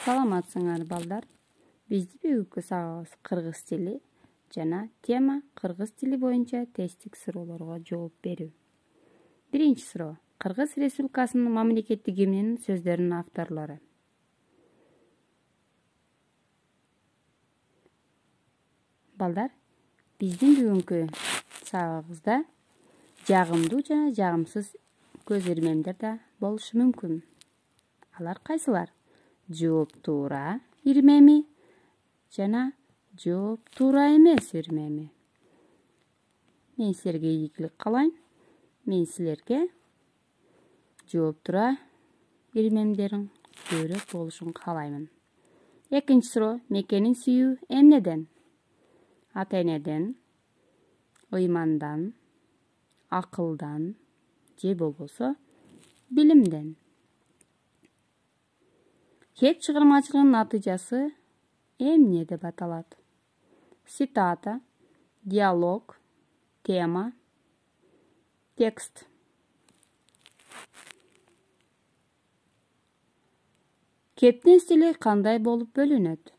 Саламатсыңар балдар. Бизди бүгүнкү сабагыбыз кыргыз тили жана тема кыргыз тили боюнча тесттик суроолорго жооп берүү. Биринчи суроо. Кыргыз Республикасынын мамлекеттик гимнинин сөздөрүнүн авторлору. Балдар, биздин бүгүнкү сабагыбызда жагымдуу жана жагымсыз көз ирмемдер да болушу мүмкүн. Алар кайсылар? Жооп туура ирмеми жана жооп туура эмес ирмеми. Мен силерге ийгилик каалайм. Мен силерге жооп туура ирмемдерин көбүрөөк болушун каалаймын. Экинчи суроо. Мекенин сүйүү эмнеден? Ата-энеден, ыймандан, акылдан же болбосо билимден. Кет чыгармачылыгынын натыйжасы эмне деп аталат? Цитата, диалог, тема, текст. Кептин стили кандай болуп бөлүнөт?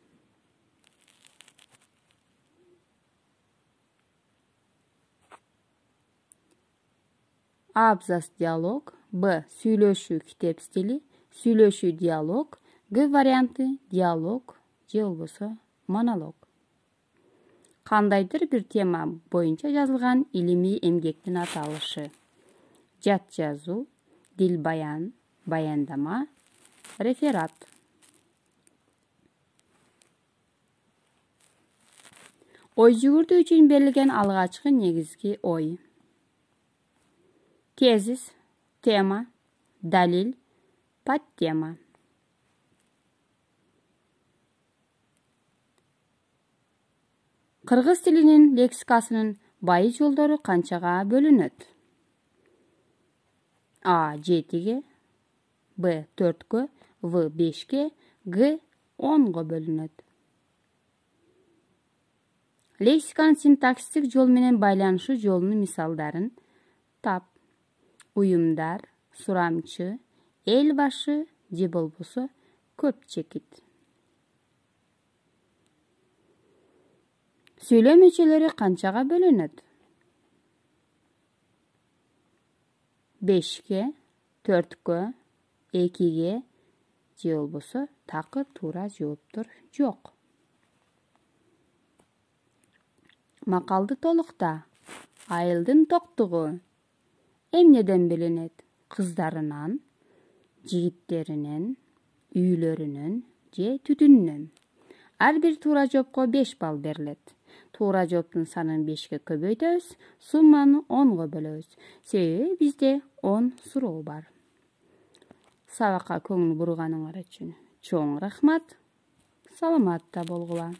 Абзац диалог, Б сүйлөшүү китеп стили, сүйлөшүү диалог, Г варианты диалог же болбосо монолог. Кандайдыр бир тема боюнча жазылган илимий эмгектин аталышы. Жат жазуу, дил баян, баяндама, реферат. Ой жүгүртүү үчүн берилген алгачкы негизги ой. Тезис, тема, далил, подтема. Кыргыз тилинин лексикасынын байы жолдору канчага бөлүнөт? А 7-ге, Б 4-кө, В 5-ке, Г 10-го бөлүнөт. Лексиканын синтаксистик жол менен байланышуу жолунун мисалдарын тап. Уюмдар, сурамчы, эл башы же болбосо көп чекит. Сүйлөө мүчөлөрү канчага бөлүнөт? 5-ке, 4-кө, 2-ге же болбосо такыр туура жооптор жок. Макалды толукта. Айылдын токтугу эмнеден билинет? Кыздарынан, жигиттеринен, үйлөрүнөн же түтүнүнөн. Ар бир туура жоопко 5 балл берилет. Туура жооптун санын 5-ке көбөйтөбүз, сумманы 10-го бөлөбүз. Себеби бизде 10 суроо бар. Сабакка көңүл бурганыңар үчүн чоң рахмат. Саламатта болгула.